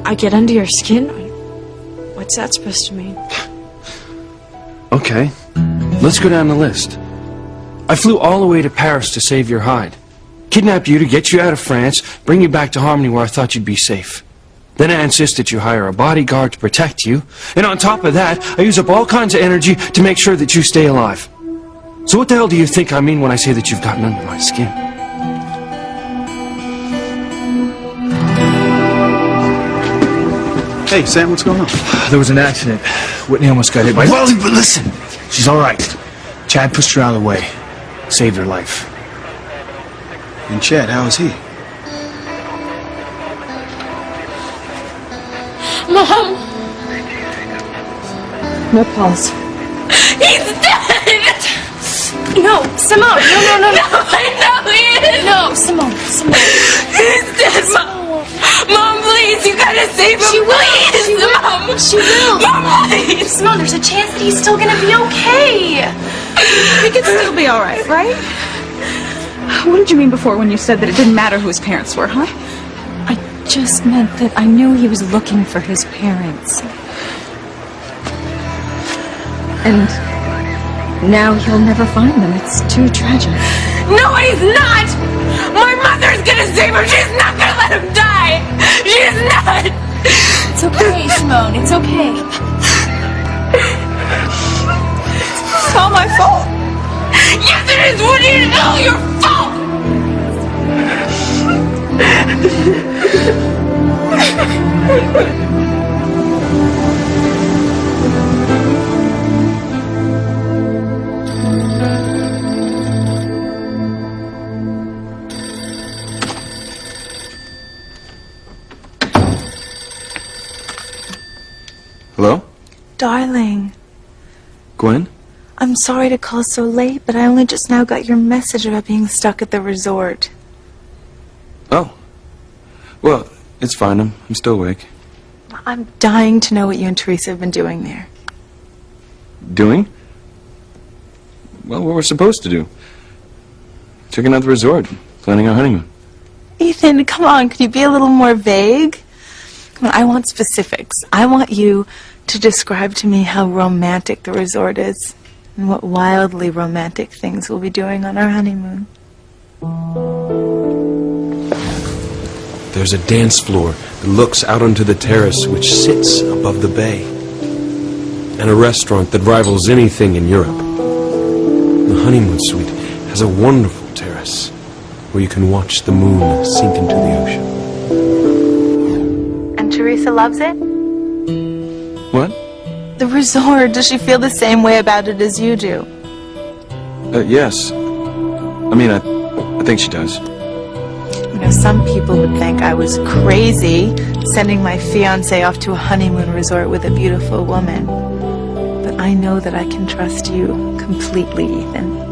I get under your skin? What's that supposed to mean? Okay, let's go down the list. I flew all the way to Paris to save your hide. Kidnap you to get you out of France, bring you back to Harmony where I thought you'd be safe. Then I insist that you hire a bodyguard to protect you, and on top of that, I use up all kinds of energy to make sure that you stay alive. So what the hell do you think I mean when I say that you've gotten under my skin? Hey, Sam, what's going on? There was an accident. Whitney almost got hit by... Well, but listen. She's all right. Chad pushed her out of the way. Saved her life. And Chad, how is he? Mom! No pulse. He's dead! No, Simone! No. No, I know he is! No, Simone. He's dead, Mom! Mom, please, you gotta save him! She will! Please, Mom! She will! Mom, please! Simone, there's a chance that he's still gonna be okay! He could still be all right, right? What did you mean before when you said that it didn't matter who his parents were, huh? I just meant that I knew he was looking for his parents. And now he'll never find them. It's too tragic. No, he's not! My mother's gonna save him! She's not gonna let him die! She's not! It's okay, Simone. It's okay. It's all my fault. Yes, it is! What do you know? Your fault! Hello? Darling, Gwen? I'm sorry to call so late, but I only just now got your message about being stuck at the resort. Oh. Well, it's fine. I'm still awake. I'm dying to know what you and Teresa have been doing there. Doing? Well, what we're supposed to do. Checking out the resort, planning our honeymoon. Ethan, come on, could you be a little more vague? Come on, I want specifics. I want you to describe to me how romantic the resort is and what wildly romantic things we'll be doing on our honeymoon. There's a dance floor that looks out onto the terrace which sits above the bay. And a restaurant that rivals anything in Europe. The honeymoon suite has a wonderful terrace where you can watch the moon sink into the ocean. And Teresa loves it? What? The resort, does she feel the same way about it as you do? Yes. I mean, I think she does. You know, some people would think I was crazy sending my fiancé off to a honeymoon resort with a beautiful woman. But I know that I can trust you completely, Ethan.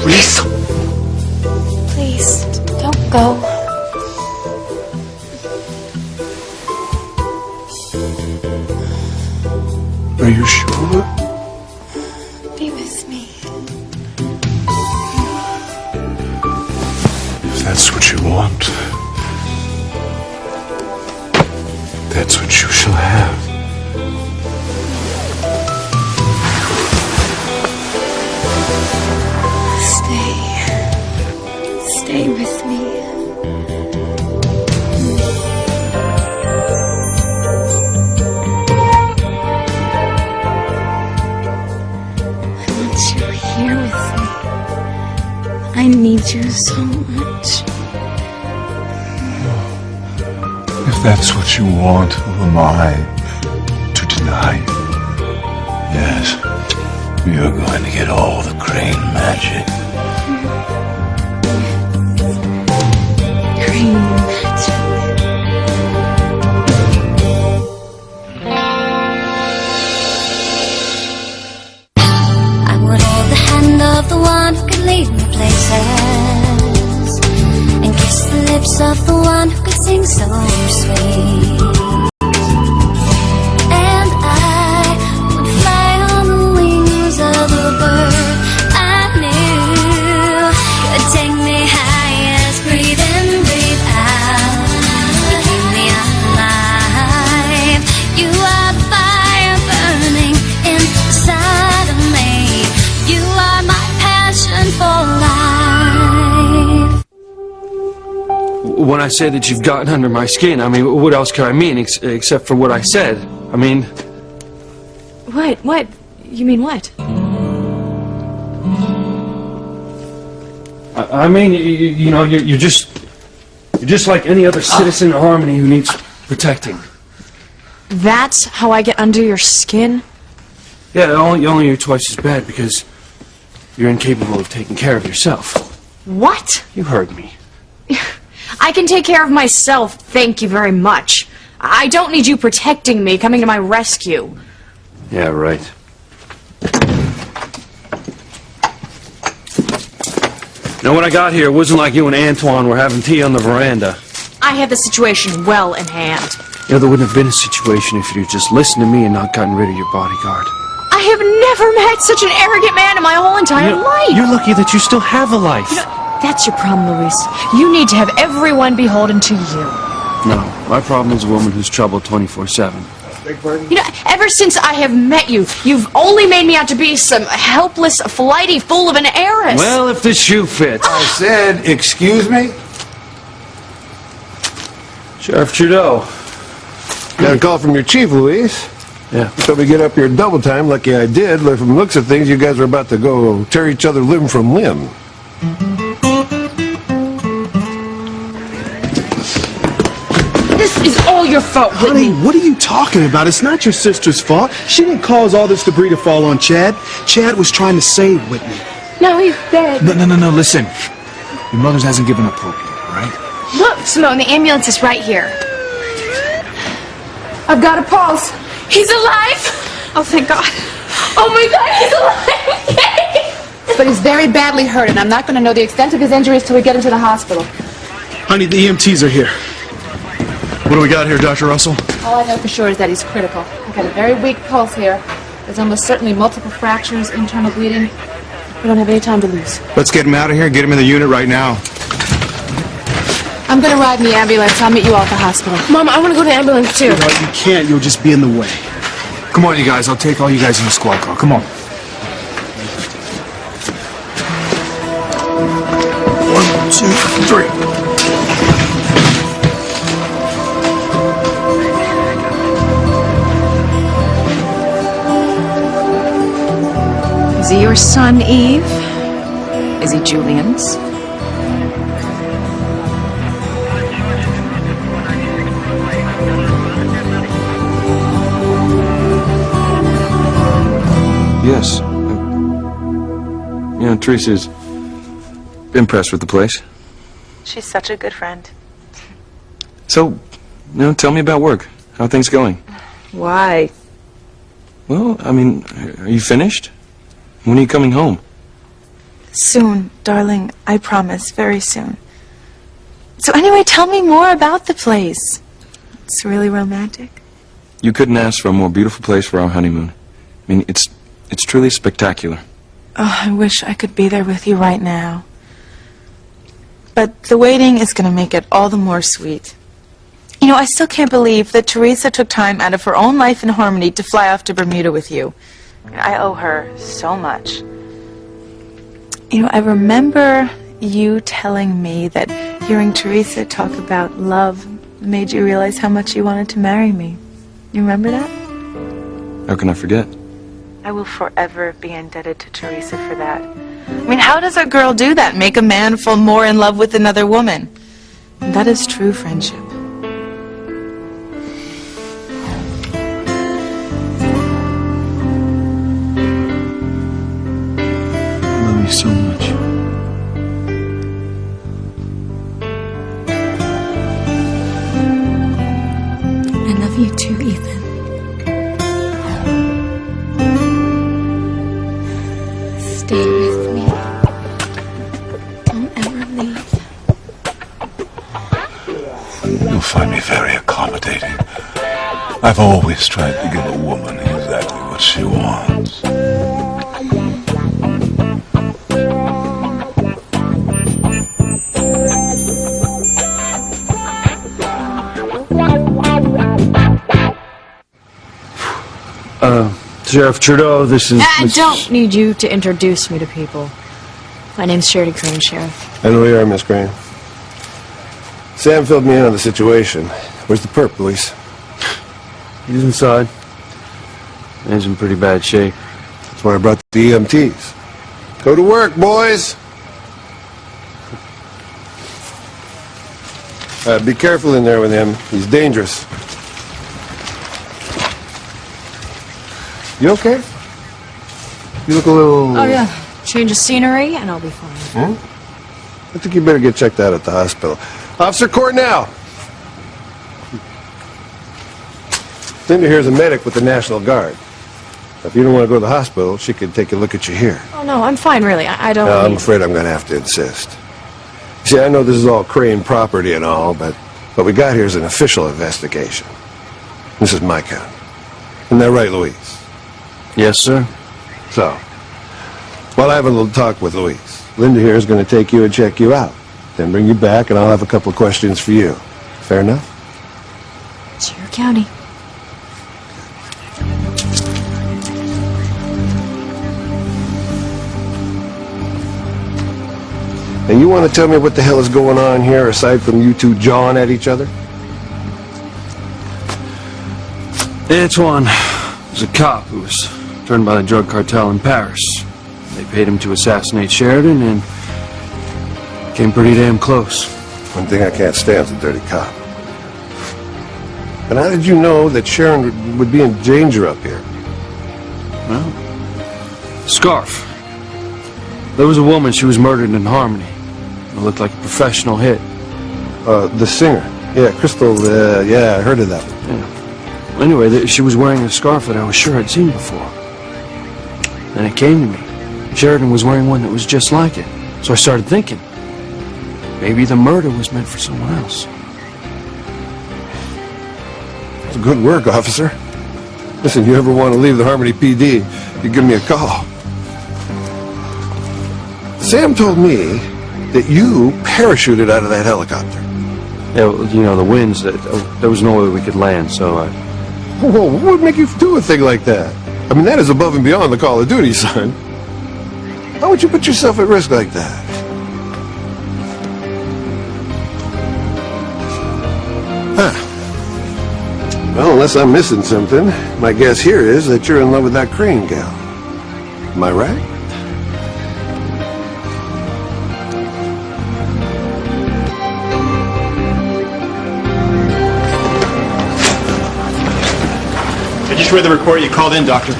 Teresa! Please, don't go. Are you sure? Be with me. If that's what you want, that's what you shall have. Stay with me. I want you here with me. I need you so much. that's what you want, who am I to deny? Yes, you're going to get all the Crane magic. I would hold the hand of the one who could lead me places, and kiss the lips of the one who could sing so sweet. And I would fly on the wings of a bird I knew could take me high as breathe in, breathe out. You keep me alive. You are the fire burning inside of me. You are my passion for life. When I say that you've gotten under my skin, I mean, what else could I mean except for what I said? I mean... What? What? You mean what? I mean, you know, you're just like any other citizen of Harmony who needs protecting. That's how I get under your skin? Yeah, only you're twice as bad because you're incapable of taking care of yourself. What? You heard me. I can take care of myself, thank you very much. I don't need you protecting me, coming to my rescue. Yeah, right. Now, when I got here, it wasn't like you and Antoine were having tea on the veranda. I had the situation well in hand. You know, there wouldn't have been a situation if you'd just listened to me and not gotten rid of your bodyguard. I have never met such an arrogant man in my whole entire life. You're lucky that you still have a life. That's your problem, Luis. You need to have everyone beholden to you. No, my problem is a woman who's troubled 24/7. You know, ever since I have met you, you've only made me out to be some helpless, flighty fool of an heiress. Well, if the shoe fits. I said, excuse me? Sheriff Trudeau. Got a call from your chief, Luis. Yeah. So we get up here double time. Lucky I did. From the looks of things, you guys are about to go tear each other limb from limb. This is all your fault, Honey, Whitney. what are you talking about? It's not your sister's fault. She didn't cause all this debris to fall on Chad. Chad was trying to save Whitney. No, he's dead. No, listen. Your mother hasn't given up hope yet, all right? Look, Simone, the ambulance is right here. I've got a pulse. He's alive! Oh, thank God. Oh my God, he's alive! But he's very badly hurt, and I'm not going to know the extent of his injuries till we get him to the hospital. Honey, the EMTs are here. What do we got here, Dr. Russell? All I know for sure is that he's critical. I've got a very weak pulse here. There's almost certainly multiple fractures, internal bleeding. We don't have any time to lose. Let's get him out of here and get him in the unit right now. I'm going to ride in the ambulance. I'll meet you all at the hospital. Mom, I want to go to the ambulance too. No, you can't. You'll just be in the way. Come on, you guys. I'll take all you guys in the squad car. Come on. 1, 2, 3. Is he your son, Eve? Is he Julian's? Yes. You know, Teresa's impressed with the place. She's such a good friend. So, you know, tell me about work. How are things going? Why? Well, I mean, are you finished? When are you coming home? Soon, darling. I promise. Very soon. So anyway, tell me more about the place. It's really romantic. You couldn't ask for a more beautiful place for our honeymoon. I mean, it's truly spectacular. Oh, I wish I could be there with you right now. But the waiting is going to make it all the more sweet. You know, I still can't believe that Teresa took time out of her own life in Harmony to fly off to Bermuda with you. I owe her so much. You know, I remember you telling me that hearing Teresa talk about love made you realize how much you wanted to marry me. You remember that? How can I forget? I will forever be indebted to Teresa for that. I mean, how does a girl do that? Make a man fall more in love with another woman? And that is true friendship. me so much. I love you too, Ethan. Stay with me. Don't ever leave. You'll find me very accommodating. I've always tried to give a woman exactly what she wants. Sheriff Trudeau, this is... I don't need you to introduce me to people. My name's Charity Crane, Sheriff. I know you are, Miss Crane. Sam filled me in on the situation. Where's the perp, Luis? He's inside. He's in pretty bad shape. That's why I brought the EMTs. Go to work, boys! Be careful in there with him. He's dangerous. You okay? You look a little... Oh, yeah. Change of scenery, and I'll be fine. I think you better get checked out at the hospital. Officer Cornell! Linda here's a medic with the National Guard. If you don't want to go to the hospital, she could take a look at you here. Oh, no, I'm fine, really. I don't No, I'm need- afraid I'm going to have to insist. See, I know this is all Crane property and all, but what we got here is an official investigation. This is my county. Isn't that right, Louise? Yes, sir. So, while I have a little talk with Louise, Linda here is going to take you and check you out. Then bring you back, and I'll have a couple of questions for you. Fair enough? It's your county. And you want to tell me what the hell is going on here, aside from you two jawing at each other? Antoine was a cop who was turned by the drug cartel in Paris. They paid him to assassinate Sheridan and came pretty damn close. One thing I can't stand is a dirty cop. But how did you know that Sharon would be in danger up here? Well, Scarf. There was a woman, she was murdered in Harmony. It looked like a professional hit. The singer. Yeah, Crystal, yeah, I heard of that one. Yeah. Anyway, she was wearing a scarf that I was sure I'd seen before. Then it came to me. Sheridan was wearing one that was just like it. So I started thinking, maybe the murder was meant for someone else. Good work, officer. Listen, you ever want to leave the Harmony PD, you give me a call. Sam told me that you parachuted out of that helicopter. Yeah, well, you know, the winds, there was no way we could land, so I... Whoa, what would make you do a thing like that? I mean, that is above and beyond the Call of Duty, son. How would you put yourself at risk like that? Huh. Well, unless I'm missing something, my guess here is that you're in love with that Crane gal. Am I right? I just read the report you called in, Doctor.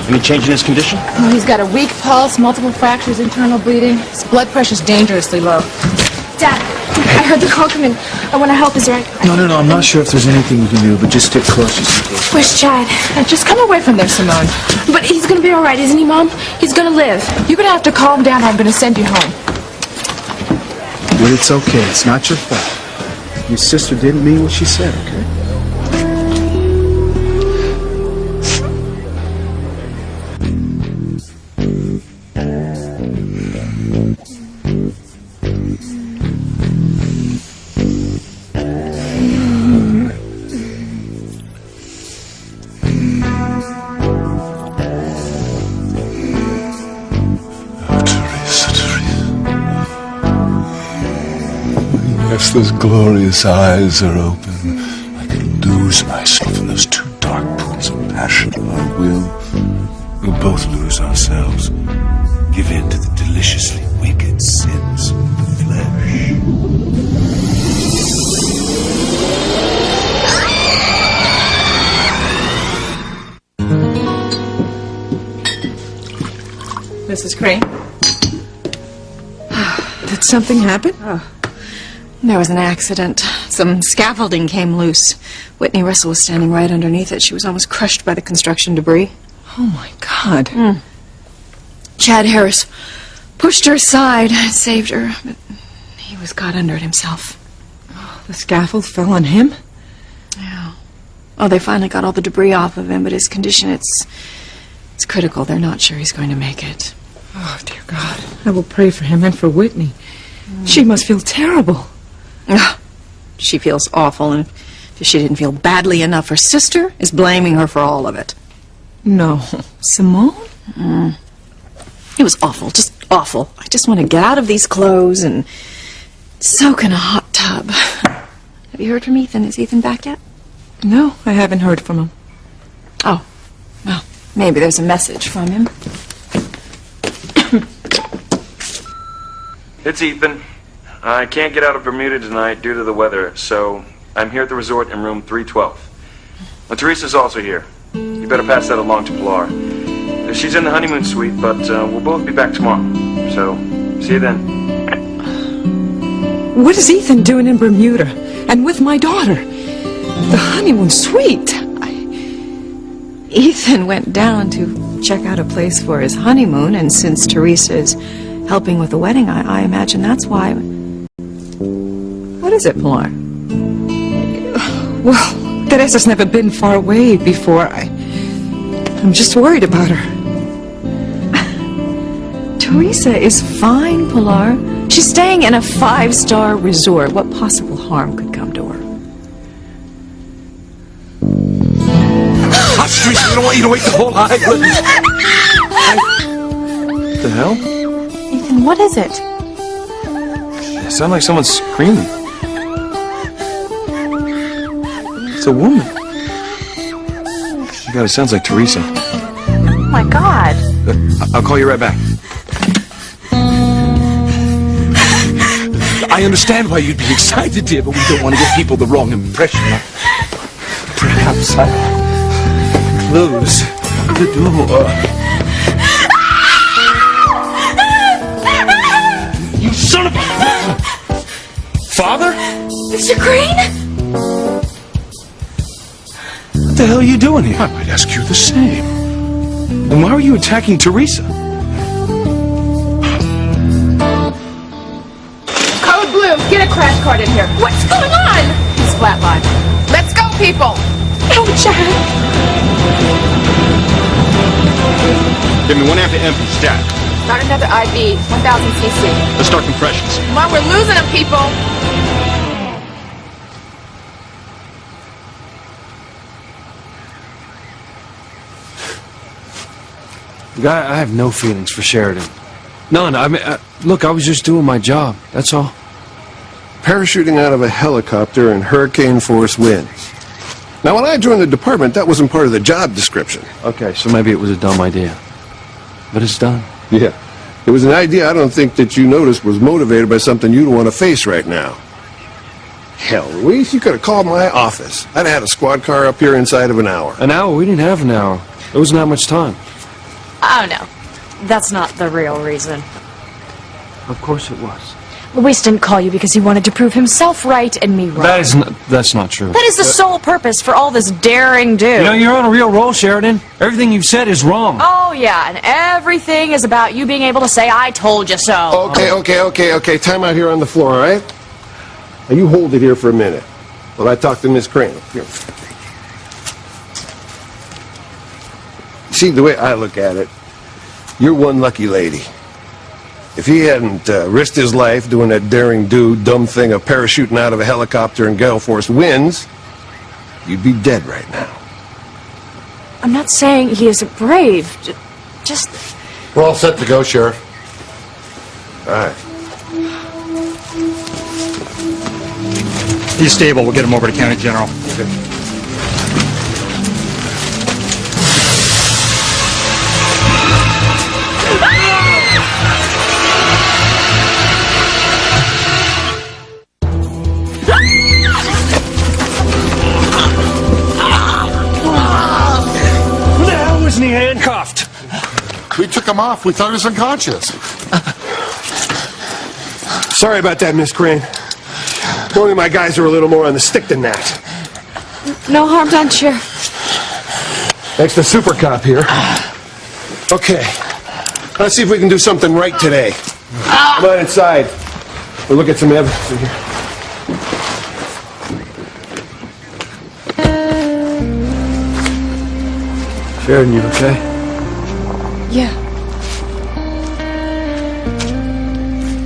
Any change in his condition? Oh, he's got a weak pulse, multiple fractures, internal bleeding. His blood pressure's dangerously low. Dad, I heard the call come in. I want to help. Is there any... No, I'm not sure if there's anything you can do, but just stick close. Where's Chad? Just come away from there, Simone. But he's gonna be all right, isn't he, Mom? He's gonna live. You're gonna have to calm down or I'm gonna send you home. But it's okay. It's not your fault. Your sister didn't mean what she said, okay? Yes, those glorious eyes are open. I could lose myself in those two dark pools of passion of our will. We'll both lose ourselves. Give in to the deliciously wicked sins of the flesh. Mrs. Crane? something happen? There was an accident. Some scaffolding came loose. Whitney Russell was standing right underneath it. She was almost crushed by the construction debris. Oh, my God. Chad Harris pushed her aside and saved her, but he was caught under it himself. The scaffold fell on him? Yeah. Oh, they finally got all the debris off of him, but his condition, it's critical. They're not sure he's going to make it. Oh, dear God. I will pray for him and for Whitney. She must feel terrible. She feels awful, and if she didn't feel badly enough, her sister is blaming her for all of it. No. Simone? It was awful, just awful. I just want to get out of these clothes and soak in a hot tub. Have you heard from Ethan? Is Ethan back yet? No, I haven't heard from him. Oh, well, maybe there's a message from him. It's Ethan. I can't get out of Bermuda tonight due to the weather, so I'm here at the resort in room 312. Well, Teresa's also here. You better pass that along to Pilar. She's in the honeymoon suite, but we'll both be back tomorrow. So, see you then. What is Ethan doing in Bermuda? And with my daughter? The honeymoon suite? Ethan went down to check out a place for his honeymoon, and since Teresa is helping with the wedding, I imagine that's why. What is it, Pilar? Well, Teresa's never been far away before. I'm just worried about her. Teresa is fine, Pilar. She's staying in a 5-star resort. What possible harm could come to her? Hush, Teresa, I don't want you to wake the whole island. What the hell? Ethan, what is it? It sounds like someone's screaming. It's a woman. God, it sounds like Teresa. Oh, my God. I'll call you right back. I understand why you'd be excited, dear, but we don't want to give people the wrong impression. Perhaps I close the door. You son of a... Father? Mr. Crane? What the hell are you doing here? I might ask you the same. And why were you attacking Teresa? Code Blue, get a crash cart in here. What's going on? He's flatlined. Let's go, people! Oh, Chad. Give me 1 amp to empty, stack. Not another IV, 1000 cc. Let's start compressions. Come on, we're losing them, people! Guy, I have no feelings for Sheridan. None. I mean, look, I was just doing my job. That's all. Parachuting out of a helicopter in hurricane-force winds. Now, when I joined the department, that wasn't part of the job description. Okay, so maybe it was a dumb idea. But it's done. Yeah. It was an idea I don't think that you noticed was motivated by something you don't want to face right now. Hell, Luis, you could have called my office. I'd have had a squad car up here inside of an hour. An hour? We didn't have an hour. There wasn't that much time. Oh, no. That's not the real reason. Of course it was. Luis didn't call you because he wanted to prove himself right and me wrong. That's not true. That is the sole purpose for all this daring do. You know, you're on a real roll, Sheridan. Everything you've said is wrong. Oh, yeah, and everything is about you being able to say, I told you so. Okay. Time out here on the floor, all right? Now, you hold it here for a minute while I talk to Miss Crane. Here. See, the way I look at it, you're one lucky lady. If he hadn't risked his life doing that daring do, dumb thing of parachuting out of a helicopter in gale force winds, you'd be dead right now. I'm not saying he isn't brave. Just... We're all set to go, Sheriff. All right. He's stable. We'll get him over to County General. Okay. Isn't he handcuffed? We took him off. We thought he was unconscious. Sorry about that, Miss Crane. Only my guys are a little more on the stick than that. No harm done, Sheriff. Thanks to Super Cop here. Okay. Let's see if we can do something right today. Come on inside. We'll look at some evidence in here. Sharon, you okay? Yeah.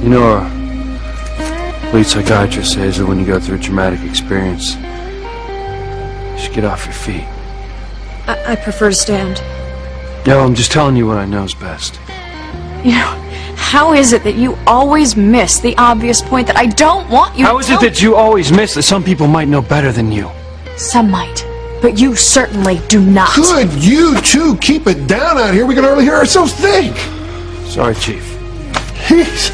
You know, our lead psychiatrist says that when you go through a traumatic experience, you should get off your feet. I prefer to stand. No, I'm just telling you what I know is best. You know, how is it that you always miss the obvious point that I don't want you to How is it that you always miss that some people might know better than you? Some might, but you certainly do not. Good, you two keep it down out here. We can hardly hear ourselves think. Sorry, Chief. Jeez.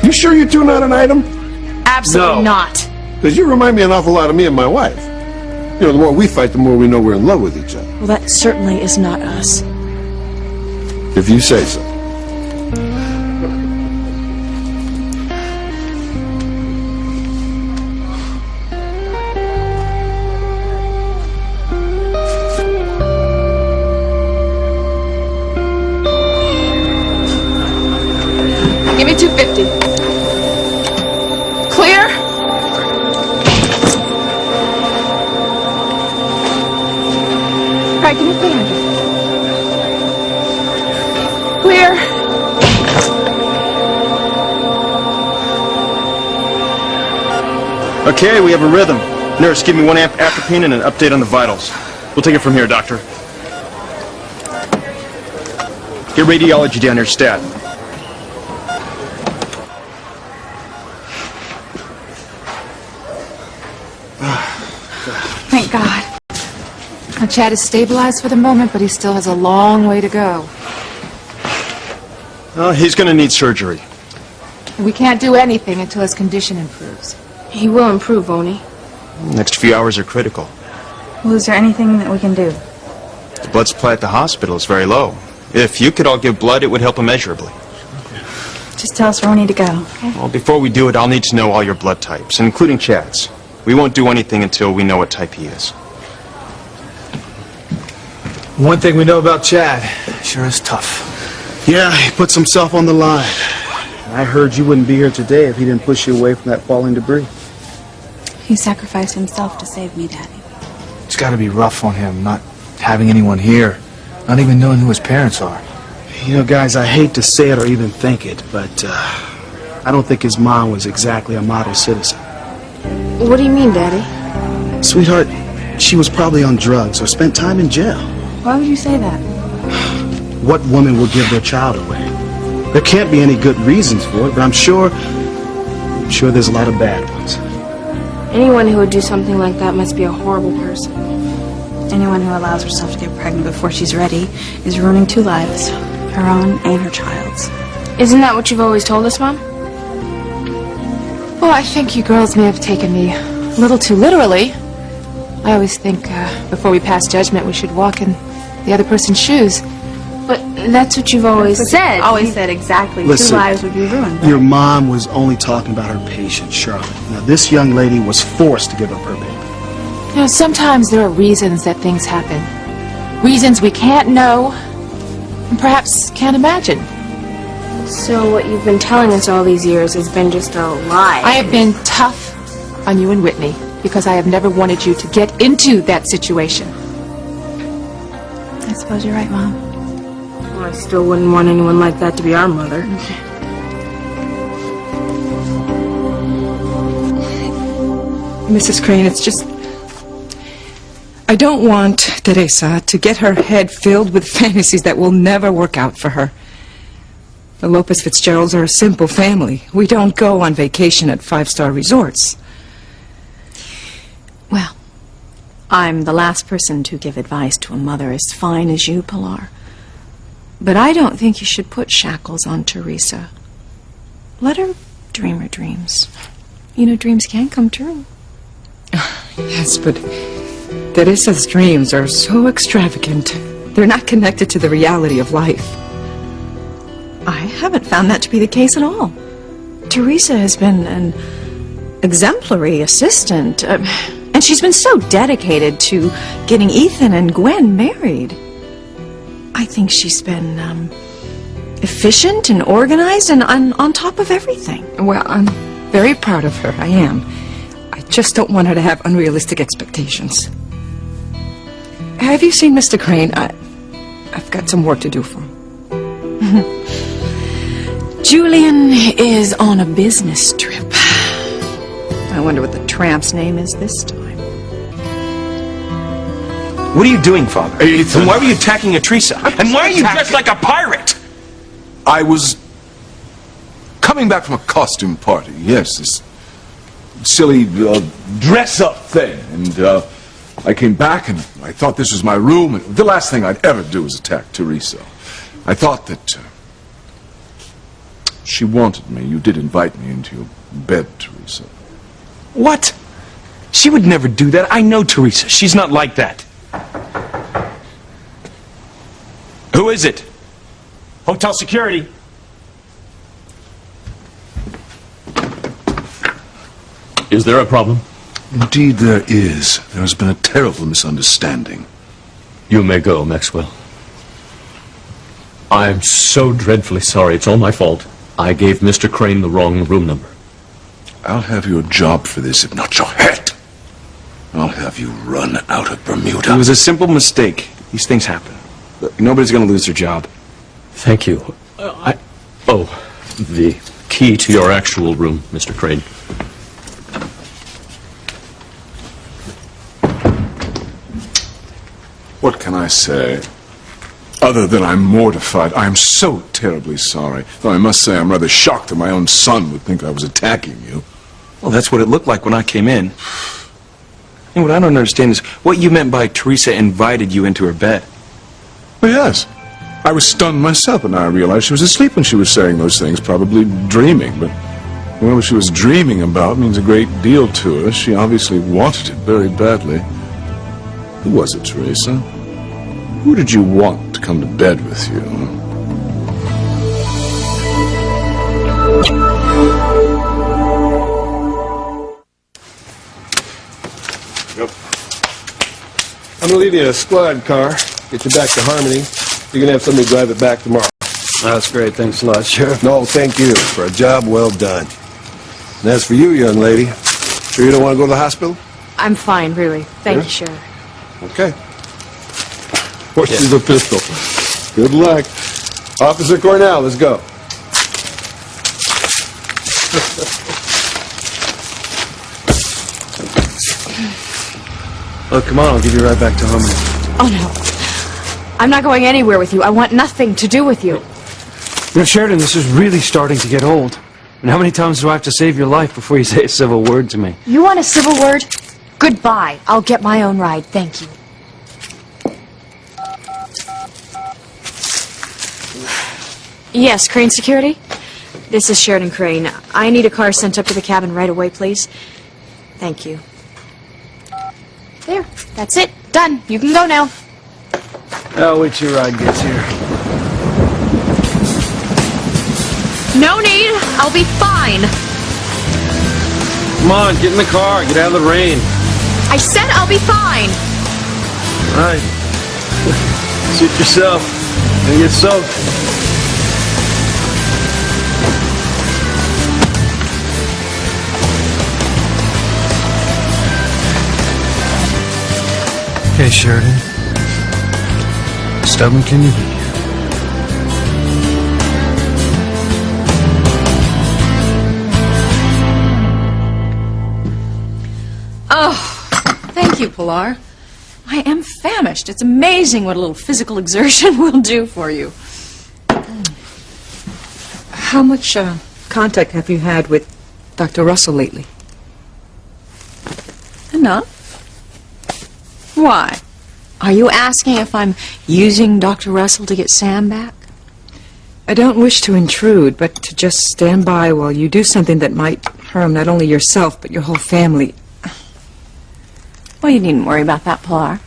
You sure you two not an item? Absolutely not. Because you remind me an awful lot of me and my wife. You know, the more we fight, the more we know we're in love with each other. Well, that certainly is not us. If you say so. Give me 250. Clear? All right, give me 300. Clear. Okay, we have a rhythm. Nurse, give me 1 amp atropine and an update on the vitals. We'll take it from here, doctor. Get radiology down here, stat. Thank God. Now, Chad is stabilized for the moment, but he still has a long way to go. He's going to need surgery. We can't do anything until his condition improves. He will improve, won't he? Next few hours are critical. Well, is there anything that we can do? The blood supply at the hospital is very low. If you could all give blood, it would help immeasurably. Just tell us where we need to go, okay? Well, before we do it, I'll need to know all your blood types, including Chad's. We won't do anything until we know what type he is. One thing we know about Chad, sure is tough. Yeah, he puts himself on the line. I heard you wouldn't be here today if he didn't push you away from that falling debris. He sacrificed himself to save me, Daddy. It's got to be rough on him, not having anyone here, not even knowing who his parents are. You know, guys, I hate to say it or even think it, but I don't think his mom was exactly a model citizen. What do you mean, Daddy? Sweetheart, she was probably on drugs or spent time in jail. Why would you say that? What woman will give their child away? There can't be any good reasons for it, but I'm sure there's a lot of bad ones. Anyone who would do something like that must be a horrible person. Anyone who allows herself to get pregnant before she's ready is ruining 2 lives, her own and her child's. Isn't that what you've always told us, Mom? Well, I think you girls may have taken me a little too literally. I always think before we pass judgment, we should walk in the other person's shoes. But that's what you've always said. Always said exactly. Listen, 2 lives would be ruined. Your mom was only talking about her patient, Charlotte. Now, this young lady was forced to give up her baby. You know, sometimes there are reasons that things happen. Reasons we can't know, and perhaps can't imagine. So what you've been telling us all these years has been just a lie. I have been tough on you and Whitney because I have never wanted you to get into that situation. I suppose you're right, Mom. Well, I still wouldn't want anyone like that to be our mother. Mrs. Crane, it's just... I don't want Teresa to get her head filled with fantasies that will never work out for her. The Lopez Fitzgeralds are a simple family. We don't go on vacation at 5-star resorts. Well, I'm the last person to give advice to a mother as fine as you, Pilar. But I don't think you should put shackles on Teresa. Let her dream her dreams. You know, dreams can come true. Yes, but Teresa's dreams are so extravagant. They're not connected to the reality of life. I haven't found that to be the case at all. Teresa has been an exemplary assistant, and she's been so dedicated to getting Ethan and Gwen married. I think she's been efficient and organized and on top of everything. Well, I'm very proud of her. I am. I just don't want her to have unrealistic expectations. Have you seen Mr. Crane? I've got some work to do for him. Julian is on a business trip. I wonder what the tramp's name is this time. What are you doing, Father? Ethan. And why were you attacking Teresa? And why are you dressed like a pirate? I was coming back from a costume party. Yes, this silly dress-up thing. And I came back and I thought this was my room. And the last thing I'd ever do was attack Teresa. I thought that she wanted me. You did invite me into your bed, Teresa. What? She would never do that. I know Teresa. She's not like that. Who is it? Hotel security. Is there a problem? Indeed there is. There has been a terrible misunderstanding. You may go, Maxwell. I'm so dreadfully sorry. It's all my fault. I gave Mr. Crane the wrong room number. I'll have your job for this, if not your head. I'll have you run out of Bermuda. It was a simple mistake. These things happen. Look, nobody's going to lose their job. Thank you. The key to your actual room, Mr. Crane. What can I say? Other than I'm mortified. I'm so terribly sorry. Though I must say I'm rather shocked that my own son would think I was attacking you. Well, that's what it looked like when I came in. And what I don't understand is what you meant by Teresa invited you into her bed. Well, yes. I was stunned myself, and I realized she was asleep when she was saying those things, probably dreaming. But whatever she was dreaming about means a great deal to her. She obviously wanted it very badly. Who was it, Teresa? Who did you want to come to bed with you? Yep. I'm gonna leave you in a squad car. Get you back to Harmony. You're gonna have somebody drive it back tomorrow. That's great. Thanks a lot, Sheriff. No, thank you for a job well done. And as for you, young lady, sure you don't want to go to the hospital? I'm fine, really. Thank you, Sheriff. Okay. What's the pistol? Good luck. Officer Cornell, let's go. Oh, come on. I'll give you right back to Harmony. Oh, no. I'm not going anywhere with you. I want nothing to do with you. You know, Sheridan, this is really starting to get old. And how many times do I have to save your life before you say a civil word to me? You want a civil word? Goodbye. I'll get my own ride. Thank you. Yes, Crane Security? This is Sheridan Crane. I need a car sent up to the cabin right away, please. Thank you. There. That's it. Done. You can go now. I'll wait till your ride gets here. No need. I'll be fine. Come on, get in the car. Get out of the rain. I said I'll be fine. All right. Suit yourself. Gonna get soaked. Okay, Sheridan. Stubborn can you be? Oh, thank you, Pilar. I am famished. It's amazing what a little physical exertion will do for you. How much contact have you had with Dr. Russell lately? Enough. Why? Are you asking if I'm using Dr. Russell to get Sam back? I don't wish to intrude, but to just stand by while you do something that might harm not only yourself, but your whole family. Well, you needn't worry about that, Pilar.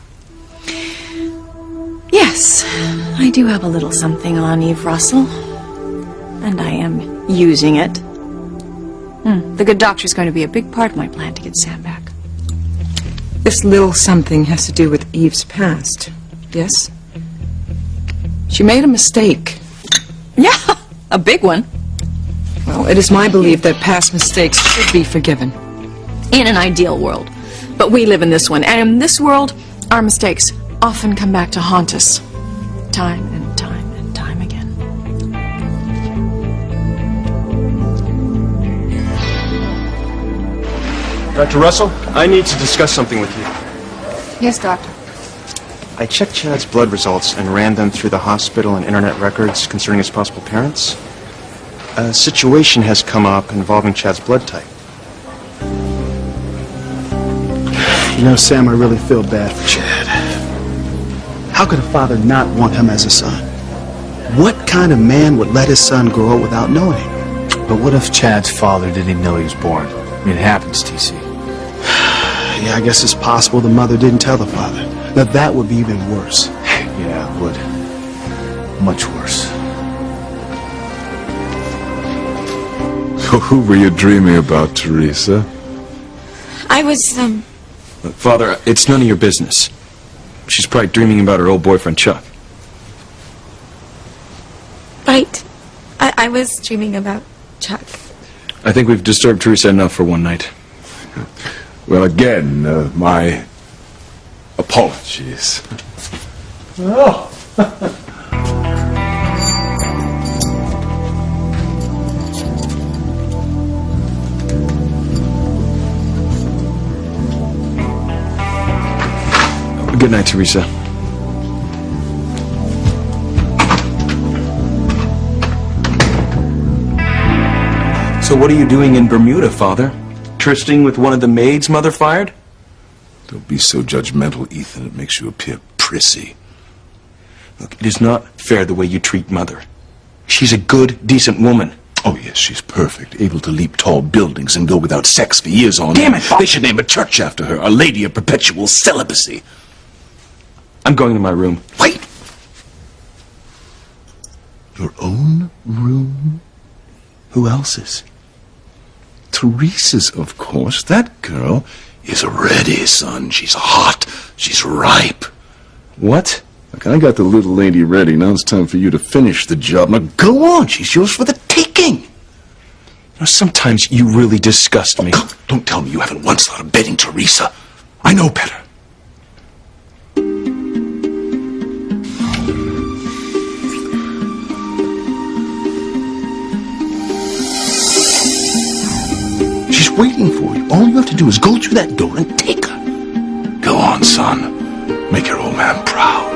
Yes, I do have a little something on Eve Russell, and I am using it. The good doctor's going to be a big part of my plan to get Sam back. This little something has to do with Eve's past, yes? She made a mistake. Yeah, a big one. Well, it is my belief that past mistakes should be forgiven. In an ideal world. But we live in this one, and in this world, our mistakes often come back to haunt us. Time and time and time again. Dr. Russell, I need to discuss something with you. Yes, Doctor. I checked Chad's blood results and ran them through the hospital and internet records concerning his possible parents. A situation has come up involving Chad's blood type. You know, Sam, I really feel bad for Chad. How could a father not want him as a son? What kind of man would let his son grow up without knowing him? But what if Chad's father didn't even know he was born? I mean, it happens, TC. Yeah, I guess it's possible the mother didn't tell the father. Now, that would be even worse. Yeah, it would. Much worse. So who were you dreaming about, Teresa? I was, Look, Father, it's none of your business. She's probably dreaming about her old boyfriend, Chuck. Right. I was dreaming about Chuck. I think we've disturbed Teresa enough for one night. Well, again, my apologies. Oh. Good night, Teresa. So what are you doing in Bermuda, Father? Trysting with one of the maids Mother fired? Don't be so judgmental, Ethan. It makes you appear prissy. Look, it is not fair the way you treat Mother. She's a good, decent woman. Oh, yes, she's perfect. Able to leap tall buildings and go without sex for years on Damn end. it, Bob. They should name a church after her. A lady of perpetual celibacy. I'm going to my room. Wait! Your own room? Who else's? Teresa's, of course. That girl is ready, son. She's hot. She's ripe. What? Look, I got the little lady ready. Now it's time for you to finish the job. Now go on. She's yours for the taking. You know, sometimes you really disgust me. Oh, don't tell me you haven't once thought of betting Teresa. I know better. She's waiting for you. All you have to do is go through that door and take her. Go on, son. Make your old man proud.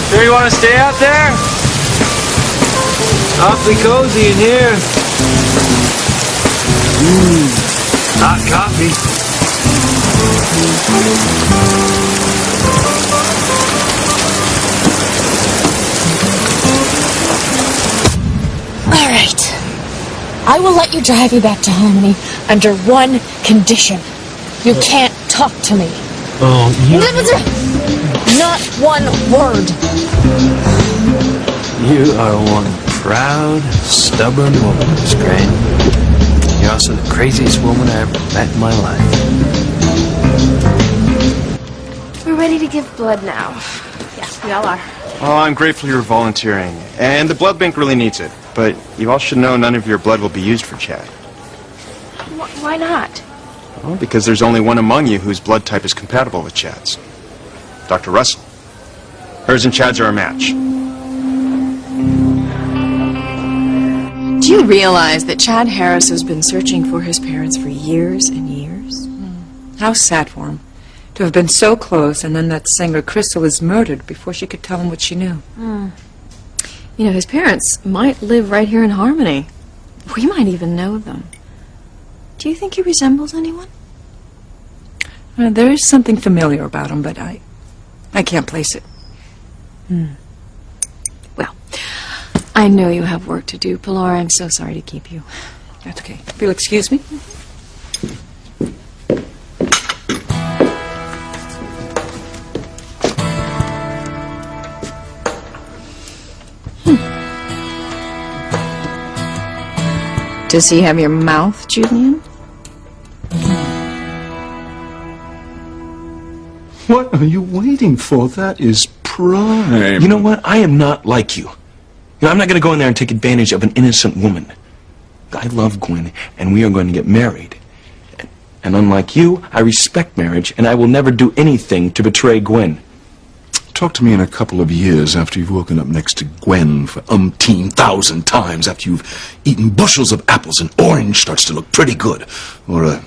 Sure you want to stay out there? Awfully cozy in here. Hot coffee. All right. I will let you drive me back to Harmony under one condition. You can't talk to me. Oh, you... Not one word. You are one proud, stubborn woman, Miss Crane. You're also the craziest woman I ever met in my life. We're ready to give blood now. Yes, we all are. Well, I'm grateful you're volunteering. And the blood bank really needs it. But you all should know none of your blood will be used for Chad. Why not? Well, because there's only one among you whose blood type is compatible with Chad's. Dr. Russell. Hers and Chad's are a match. Do you realize that Chad Harris has been searching for his parents for years and years? How sad for him to have been so close, and then that singer Crystal is murdered before she could tell him what she knew. You know, his parents might live right here in Harmony. We might even know them. Do you think he resembles anyone? There is something familiar about him, but I can't place it. Well, I know you have work to do, Pilar. I'm so sorry to keep you. That's okay. If you'll excuse me. Does he have your mouth, Julian? What are you waiting for? That is prime. You know what? I am not like you. I'm not going to go in there and take advantage of an innocent woman. I love Gwen, and we are going to get married. And unlike you, I respect marriage, and I will never do anything to betray Gwen. Talk to me in a couple of years after you've woken up next to Gwen for umpteen thousand times, after you've eaten bushels of apples and orange starts to look pretty good. Or a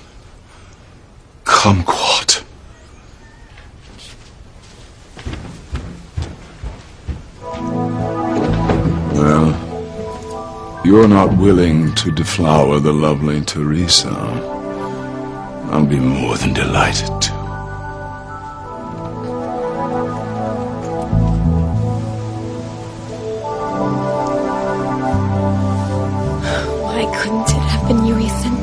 kumquat. Well, you're not willing to deflower the lovely Teresa. I'll be more than delighted to. Why couldn't it have been you, Ethan?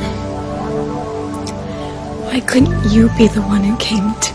Why couldn't you be the one who came to